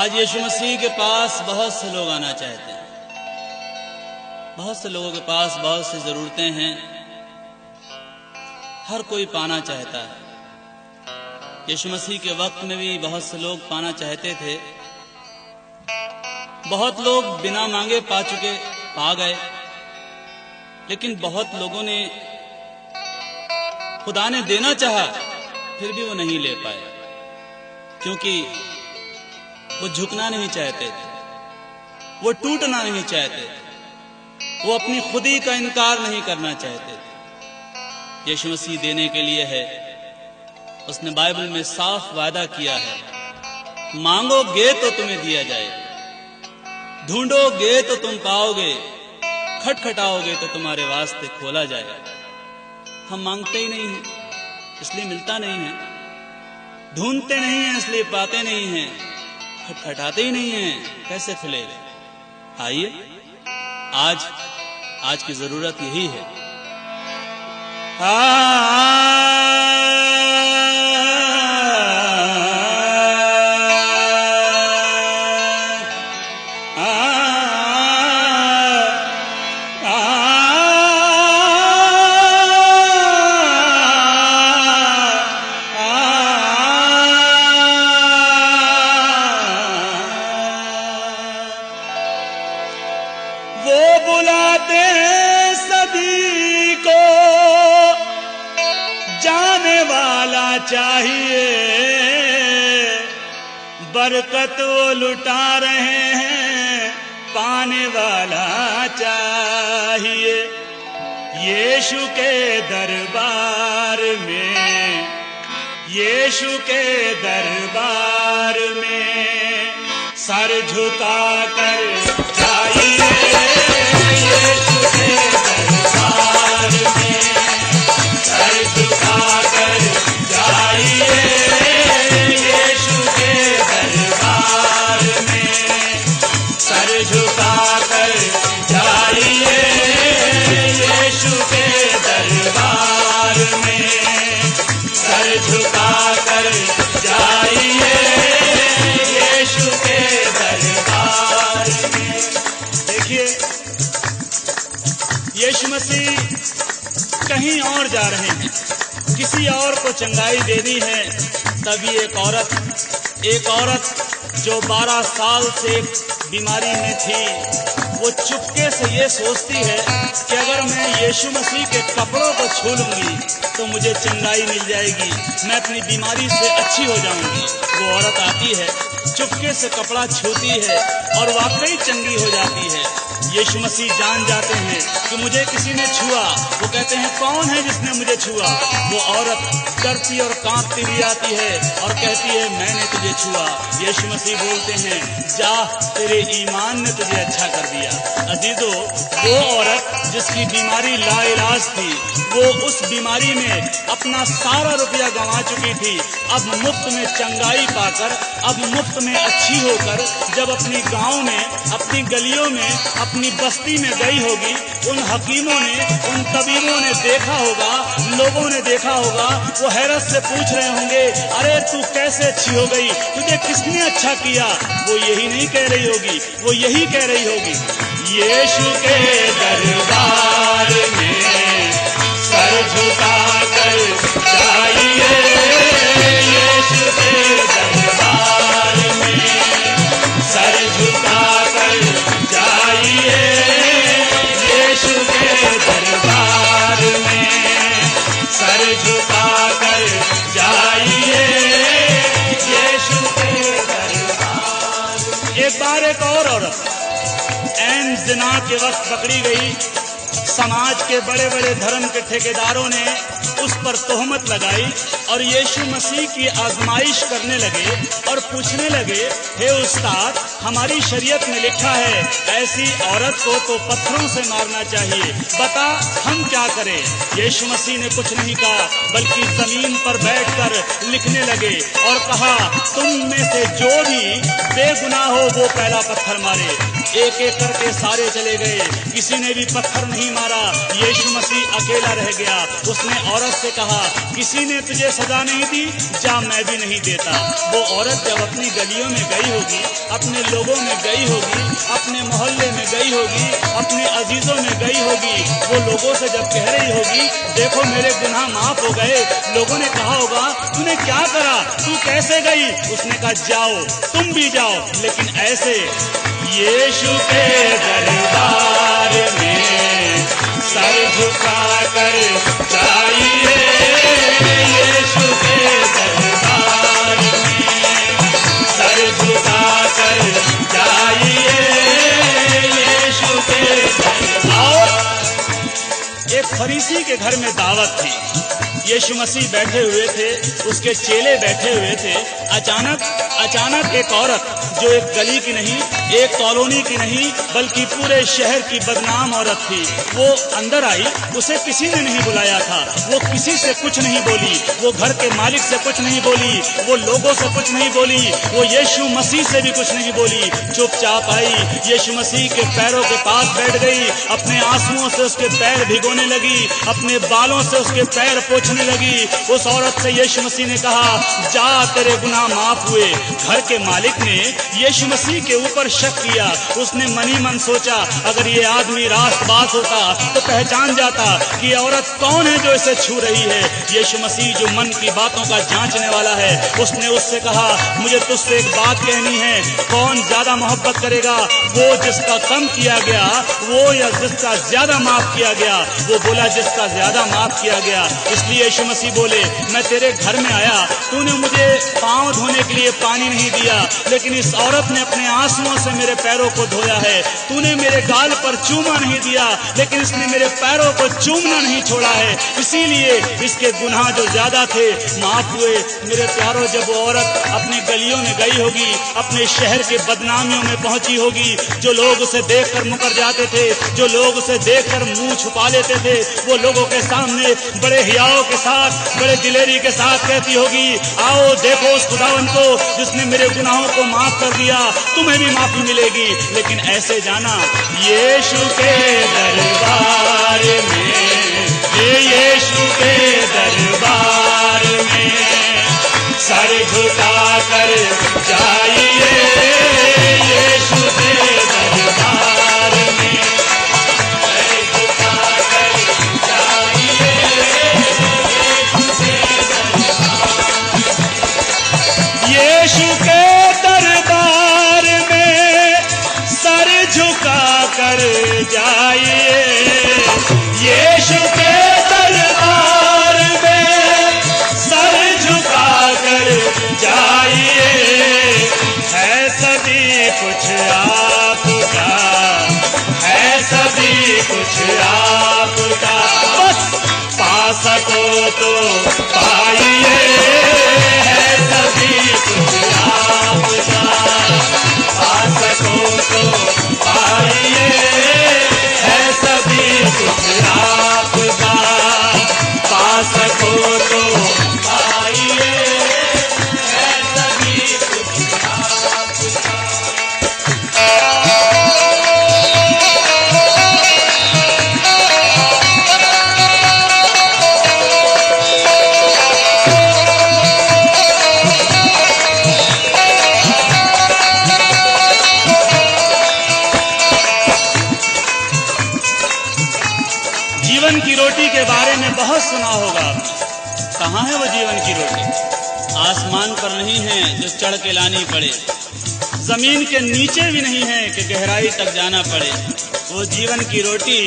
आज यीशु मसीह के पास बहुत से लोग आना चाहते हैं। बहुत से लोगों के पास बहुत सी ज़रूरतें हैं। हर कोई पाना चाहता है। यीशु मसीह के वक्त में भी बहुत से लोग पाना चाहते थे। बहुत लोग बिना मांगे पा गए, लेकिन बहुत लोगों ने खुदा ने देना चाहा फिर भी वो नहीं ले पाए, क्योंकि वो झुकना नहीं चाहते थे, वो टूटना नहीं चाहते थे, वो अपनी खुदी का इनकार नहीं करना चाहते थे। यीशु मसीह देने के लिए है। उसने बाइबल में साफ वादा किया है, मांगोगे तो तुम्हें दिया जाएगा, ढूंढोगे तो तुम पाओगे, खटखटाओगे तो तुम्हारे वास्ते खोला जाएगा। हम मांगते ही नहीं हैं, इसलिए मिलता नहीं है, ढूंढते नहीं हैं इसलिए पाते नहीं हैं, खटखटाते ही नहीं हैं, कैसे खुलेगा? आइए, आज की जरूरत यही है। बुलाते हैं सभी को, जाने वाला चाहिए, बरकत वो लुटा रहे हैं, पाने वाला चाहिए। यीशु के दरबार में, यीशु के दरबार में सर झुका कर जाइए। यीशु के दरबार में सर झुका कर जाइए। यीशु के दरबार में सर झुका कर जाइए। यीशु के दरबार में सर झुका कर जाइए। यीशु के दरबार में। देखिए, यीशु मसीह कहीं और जा रहे हैं, किसी और को चंगाई देनी है। तभी एक औरत जो 12 साल से बीमारी में थी, वो चुपके से ये सोचती है कि अगर मैं यीशु मसीह के कपड़ों को छू लूंगी तो मुझे चंगाई मिल जाएगी, मैं अपनी बीमारी से अच्छी हो जाऊंगी। वो औरत आती है, चुपके से कपड़ा छूती है और वाकई चंगी हो जाती है। यीशु मसीह जान जाते हैं कि मुझे किसी ने छुआ। वो कहते हैं, कौन है जिसने मुझे छुआ? वो औरत डरती और कांपती भी आती है और कहती है, मैंने तुझे छुआ। यीशु मसीह बोलते हैं, जा, तेरे ईमान ने तुझे अच्छा कर दिया। अजीजों, वो औरत जिसकी बीमारी लाइलाज थी, वो उस बीमारी में अपना सारा रुपया गंवा चुकी थी, अब मुफ्त में चंगाई पाकर, अब मुफ्त में अच्छी होकर जब अपनी गांव में, अपनी गलियों में, अपनी बस्ती में गई होगी, उन हकीमों ने, उन तबीबों ने देखा होगा, लोगों ने देखा होगा, वो हैरत से पूछ रहे होंगे, अरे तू कैसे अच्छी हो गई, तुझे किसने अच्छा किया? वो यही नहीं कह रही होगी, वो यही कह रही होगी, यीशु के दरबार में सर झुका कर जाइए। यीशु के दरबार में सर झुका कर जाइए। यीशु के दरबार में सर झुका कर जाइए। यीशु के दरबार। एक बार एक और औरत ऐन ज़िना के वक्त पकड़ी गई। समाज के बड़े बड़े धर्म के ठेकेदारों ने उस पर तोहमत लगाई और यीशु मसीह की आजमाइश करने लगे और पूछने लगे, हे उस्ताद, हमारी शरीयत में लिखा है ऐसी औरत को तो पत्थरों से मारना चाहिए, बता हम क्या करें? यीशु मसीह ने कुछ नहीं कहा, बल्कि जमीन पर बैठकर लिखने लगे और कहा, तुम में से जो भी बेगुनाह हो वो पहला पत्थर मारे। एक एक करके सारे चले गए, किसी ने भी पत्थर नहीं मारा। मारा, यीशु मसीह अकेला रह गया। उसने औरत से कहा, किसी ने तुझे सजा नहीं दी, जा मैं भी नहीं देता। वो औरत जब अपनी गलियों में गई होगी, अपने लोगों में गई होगी, अपने मोहल्ले में गई होगी, अपने अजीजों में गई होगी, वो लोगों से जब कह रही होगी, देखो मेरे गुनाह माफ हो गए, लोगों ने कहा होगा, तूने क्या करा, तू कैसे गई? उसने कहा, जाओ तुम भी जाओ, लेकिन ऐसे यीशु के दरबार में सर झुका कर जाइए, यीशु के दरबार में सर झुका कर जाइए, यीशु के दरबार। एक फरीसी के घर में दावत थी। यीशु मसीह बैठे हुए थे, उसके चेले बैठे हुए थे। अचानक एक औरत, जो एक गली की नहीं, एक कॉलोनी की नहीं, बल्कि पूरे शहर की बदनाम औरत थी, वो अंदर आई। उसे किसी ने नहीं बुलाया था, वो किसी से कुछ नहीं बोली, वो घर के मालिक से कुछ नहीं बोली, वो लोगों से कुछ नहीं बोली, वो यीशु मसीह से भी कुछ नहीं बोली। चुपचाप आई, यीशु मसीह के पैरों के पास बैठ गई, अपने आंसुओं से उसके पैर भिगोने लगी, अपने बालों से उसके पैर पोंछने लगी। उस औरत से यीशु मसीह ने कहा, जा तेरे गुनाह माफ हुए। घर के मालिक ने यीशु मसीह के ऊपर शक किया। उसने मन ही मन सोचा, अगर ये आदमी रास्तबाज होता तो पहचान जाता कि औरत कौन है जो इसे छू रही है। यीशु मसीह जो मन की बातों का जांचने वाला है, उसने उससे कहा, मुझे तुझसे एक बात कहनी है, कौन ज्यादा मोहब्बत करेगा, वो जिसका कम किया गया वो या जिसका ज्यादा माफ किया गया? वो बोला, जिसका ज्यादा माफ किया गया। इसलिए यीशु मसीह बोले, मैं तेरे घर में आया, तूने मुझे पांव धोने के लिए पानी नहीं दिया, लेकिन इस औरत ने अपने आंसुओं से मेरे पैरों को धोया है। तूने मेरे गाल पर चूमा नहीं दिया, लेकिन इसने मेरे पैरों को चूमना नहीं छोड़ा है, इसीलिए इसके गुनाह जो ज्यादा थे माफ हुए। मेरे प्यारों, जब वो औरत अपनी गलियों में गई होगी, अपने शहर के बदनामियों में पहुंची होगी, जो लोग उसे देखकर मुकर जाते थे, जो लोग उसे देखकर मुंह छुपा लेते थे, वो लोगों के सामने बड़े हियाव के साथ, बड़े दिलेरी के साथ कहती होगी, आओ देखो उस खुदावंत को जिसने मेरे गुनाहों को माफ कर दिया, तुम्हें भी माफी मिलेगी। लेकिन ऐसे जाना यीशु के दरबार में, यीशु के दरबार में सर झुका कर जाइए, यीशु के दरबार में सर झुका कर जाइए, यीशु के दरबार में सर झुका कर जाइए, यीशु के दरबार में सर झुका कर जाइए। है सभी कुछ आपका, है सभी कुछ आपका, बस पा सको तो पाइए, है सभी कुछ आपका, पा सको तो पाइए, है सभी कुछ आपका, पा सको तो पाइए, है सभी कुछ आपका। जीवन की रोटी के बारे में बहुत सुना होगा। कहाँ है वो जीवन की रोटी? आसमान पर नहीं है जो चढ़ के लानी पड़े, जमीन के नीचे भी नहीं है कि गहराई तक जाना पड़े। वो जीवन की रोटी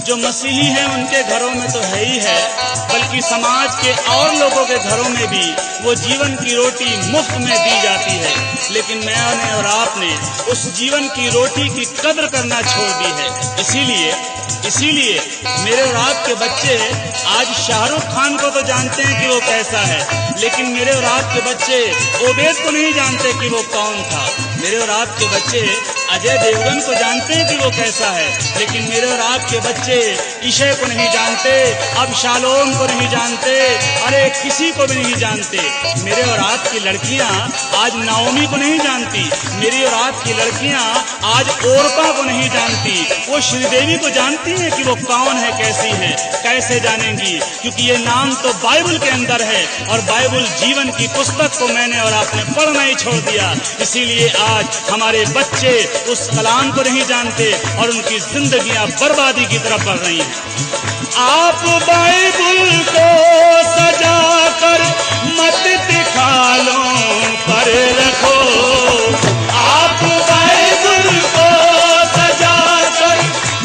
जो मसीही हैं उनके घरों में तो है ही है, बल्कि समाज के और लोगों के घरों में भी वो जीवन की रोटी मुफ्त में दी जाती है। लेकिन मैंने और आपने उस जीवन की रोटी की कद्र करना छोड़ दी है। इसीलिए मेरे और आपके बच्चे आज शाहरुख खान को तो जानते हैं कि वो कैसा है, लेकिन मेरे और आपके बच्चे ओबेद को नहीं जानते कि वो कौन था। मेरे और आपके बच्चे अजय देवगन को जानते हैं कि वो कैसा है, लेकिन मेरे और आपके बच्चे ईशय को नहीं जानते, अबशालोम को नहीं जानते, अरे किसी को भी नहीं जानते। मेरे और आपकी लड़कियां आज नाओमी को नहीं जानती, मेरी और आपकी लड़कियां आज ओरपा को नहीं जानती। वो श्रीदेवी को जानती हैं कि वो कौन है, कैसी है, कैसे जानेंगी? क्योंकि ये नाम तो बाइबल के अंदर है और बाइबल जीवन की पुस्तक को मैंने और आपने पढ़ना ही छोड़ दिया। इसीलिए आज हमारे बच्चे उस कलाम को नहीं जानते और उनकी जिंदगियां बर्बादी की तरफ बढ़ रही हैं। आप बाइबल को सजा कर मत दिखालों पर रखो, आप बाइबल को सजा कर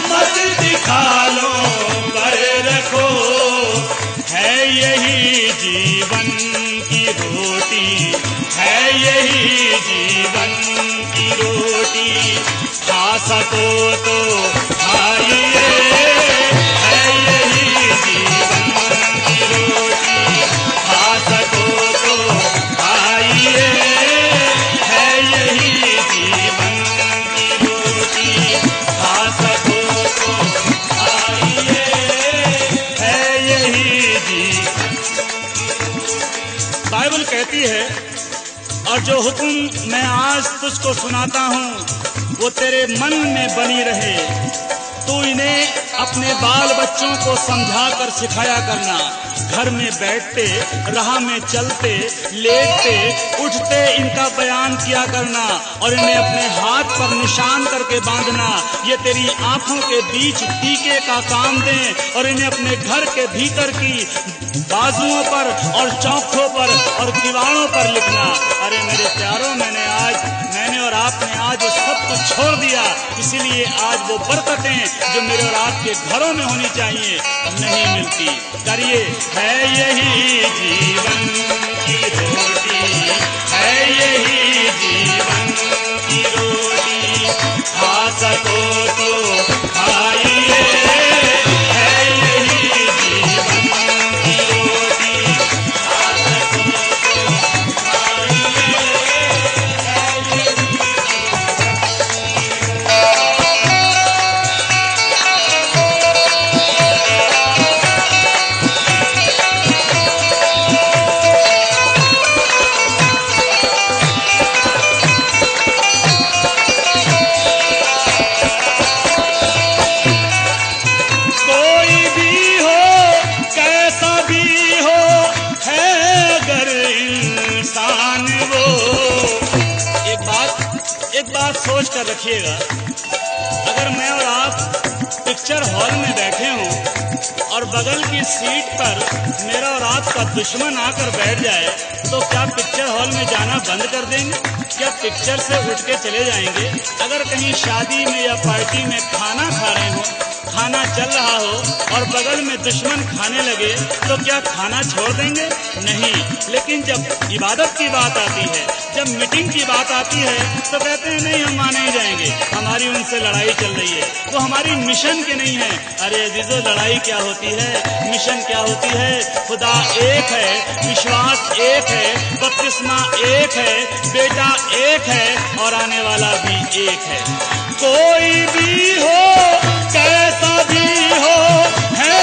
मत दिखालों पर रखो। है यही जीवन की रोटी, है यही जीवन की रोटी, खा सको तो खाइए, है यही जीवन की रोटी, खा सको तो खाइए, है यही जीवन की रोटी, खा सको तो खाइए, है यही जीवन। बाइबल कहती है, और जो हुक्म मैं आज तुझको सुनाता हूँ वो तेरे मन में बनी रहे, तू इन्हें अपने बाल बच्चों को समझा कर सिखाया करना। घर में बैठते, राह में चलते, लेटते, उठते इनका बयान किया करना और इन्हें अपने हाथ पर निशान करके बांधना। ये तेरी आंखों के बीच टीके का काम दें और इन्हें अपने घर के भीतर की बाजुओं पर और चौखों पर और दीवारों पर लिखना। अरे मेरे प्यारों, मैंने और आपने आज सब कुछ छोड़ दिया, इसीलिए आज वो बरकतें जो मेरे और आपके घरों में होनी चाहिए नहीं मिलती। करिए, है यही जीवन की रोटी, है यही जीवन की रोटी, खा सको तो खाइए, है यही जीवन की रोटी, खा सको तो खाइए, है यही। एक बात सोच कर रखिएगा, अगर मैं और आप पिक्चर हॉल में बैठे हों और बगल की सीट पर मेरा और आपका दुश्मन आकर बैठ जाए तो क्या पिक्चर हॉल में जाना बंद कर देंगे? क्या पिक्चर से उठ के चले जाएंगे? अगर कहीं शादी में या पार्टी में खाना खा रहे हो, खाना चल रहा हो और बगल में दुश्मन खाने लगे तो क्या खाना छोड़ देंगे? नहीं। लेकिन जब इबादत की बात आती है, जब मीटिंग की बात आती है तो कहते हैं नहीं, हम वहां नहीं जाएंगे, हमारी उनसे लड़ाई चल रही है, वो हमारी मिशन की नहीं है। अरे अजीजों, लड़ाई क्या होती है, मिशन क्या होती है? खुदा एक है, विश्वास एक है, बपतिस्मा एक है, बेटा एक है और आने वाला भी एक है। कोई भी हो, कैसा भी हो, है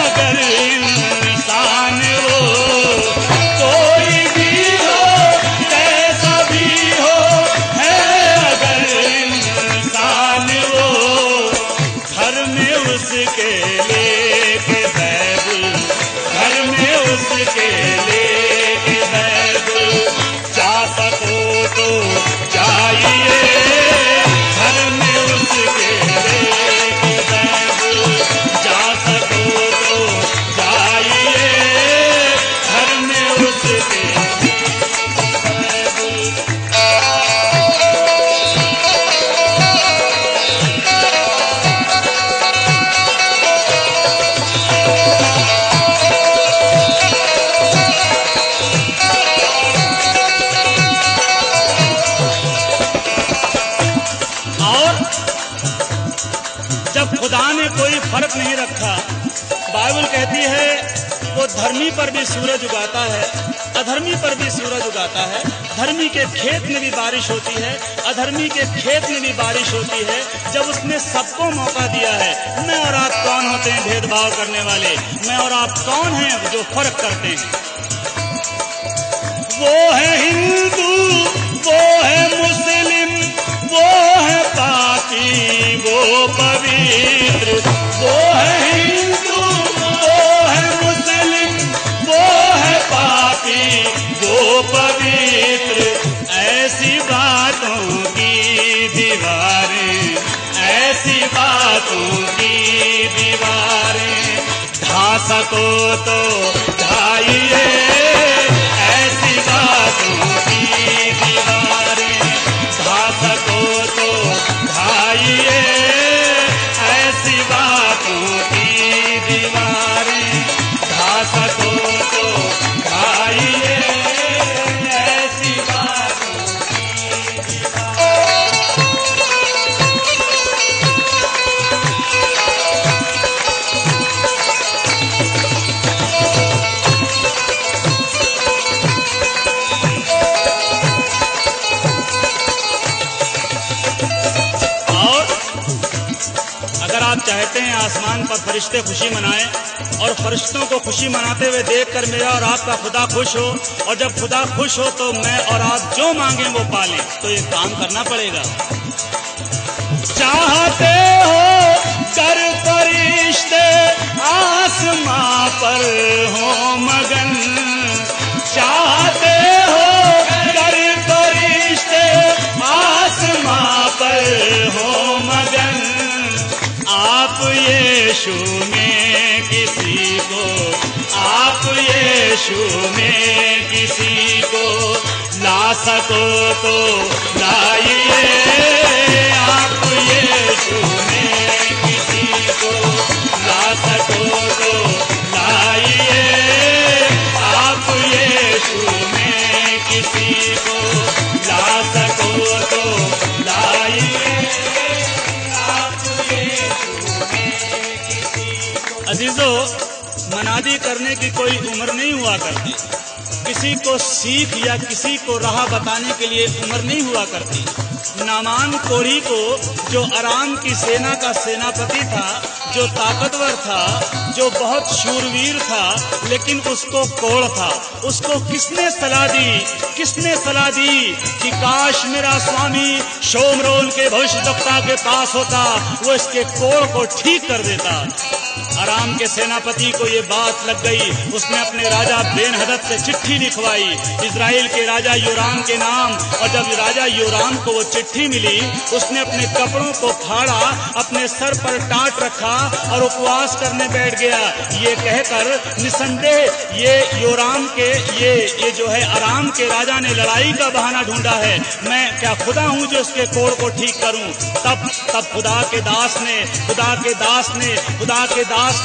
अगर इंसान वो, कोई भी हो, कैसा भी हो, है अगर इंसान वो, घर में उसके लेके बाइबल, घर में उसके लेके बाइबल, जा सको तो जाइए, घर में उसके लेके बाइबल, जा सको तो जाइए, घर में उसके बाइबल। जब खुदा ने कोई फर्क नहीं रखा, बाइबल कहती है वो धर्मी पर भी सूरज उगाता है, अधर्मी पर भी सूरज उगाता है। धर्मी के खेत में भी बारिश होती है, अधर्मी के खेत में भी बारिश होती है। जब उसने सबको मौका दिया है। मैं और आप कौन होते हैं भेदभाव करने वाले? मैं और आप कौन हैं जो फर्क करते हैं? वो है हिंदू, वो है मुस्लिम, वो है पापी, वो पवित्र। वो है हिंदू, वो है मुस्लिम, वो है पापी, वो पवित्र। ऐसी बातों की दीवारें, ऐसी बातों की दीवारें ढा सको तो ढाइए। ऐसी बातों की दीवारें ढा सको तो ढाइए। ऐसी बातों की दीवारें ढा सको तो ढाइए। ऐसी बातों की दीवारें। अगर आप चाहते हैं आसमान पर फरिश्ते खुशी मनाएं और फरिश्तों को खुशी मनाते हुए देखकर मेरा और आपका खुदा खुश हो, और जब खुदा खुश हो तो मैं और आप जो मांगें वो पालें, तो ये काम करना पड़ेगा। चाहते हो कर फरिश्ते आसमां पर हो मगन, चाहते हो कर फरिश्ते आसमां पर हो मगन। आप यीशु में किसी को, आप यीशु में किसी को ला सको तो लाइए। आप यीशु में किसी को ला सको तो लाइए। आप यीशु में किसी को ला सको तो लाइए। अजीजों, मनादी करने की कोई उम्र नहीं हुआ करती। किसी को सीख या किसी को राह बताने के लिए उम्र नहीं हुआ करती। नामान कोढ़ी को, जो अराम की सेना का सेनापति था, जो ताकतवर था, जो बहुत शूरवीर था, लेकिन उसको कोढ़ था। उसको किसने सलाह दी? किसने सलाह दी कि काश मेरा स्वामी शोमरोन के भविष्यद्वक्ता के पास होता, वो इसके कोढ़ को ठीक कर देता। अराम के सेनापति को ये बात लग गई। उसने अपने राजा बेन-हदद से चिट्ठी लिखवाई इजराइल के राजा योराम के नाम, और जब राजा योराम को वो चिट्ठी मिली, उसने अपने कपड़ों को फाड़ा, अपने सर पर टाट रखा और उपवास करने बैठ गया, ये कहकर निसंदेह ये योराम के ये जो है अराम के राजा ने लड़ाई का बहाना ढूंढा है। मैं क्या खुदा हूँ जो इसके कोढ़ को ठीक करूँ? तब खुदा के दास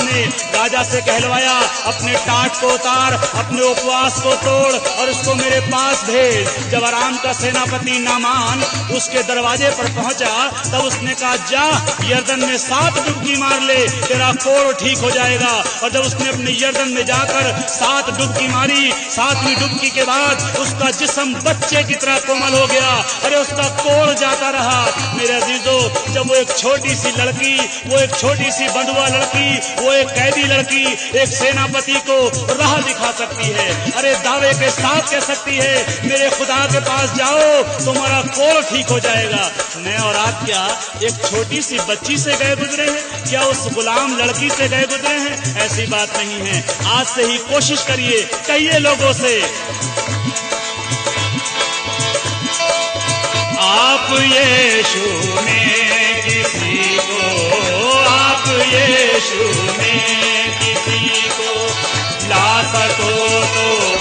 ने राजा से कहलवाया, अपने टाट को उतार, अपने उपवास को तोड़ और उसको मेरे पास भेज। जब अराम का सेनापति नामान उसके दरवाजे पर पहुंचा, तब उसने कहा, जा यर्दन में 7 डुबकी मार ले, तेरा कोढ़ ठीक हो जाएगा। और जब उसने अपने यर्दन में जाकर 7 डुबकी मारी, 7वीं डुबकी के बाद उसका जिस्म बच्चे की तरह कोमल हो गया। अरे उसका कोढ़ जाता रहा। मेरे अजीजों, जब वो एक छोटी सी लड़की, वो एक छोटी सी बंधुआ लड़की, वो एक कैदी लड़की एक सेनापति को राह दिखा सकती है, अरे दावे के साथ कह सकती है, मेरे खुदा के पास जाओ तुम्हारा कोढ़ ठीक हो जाएगा। मैं और आप क्या एक छोटी सी बच्ची से गए गुजरे हैं? क्या उस गुलाम लड़की से गए गुजरे हैं? ऐसी बात नहीं है। आज से ही कोशिश करिए, कहिए लोगों से, आप यीशु में किसी को, आप यीशु में किसी को ला सको तो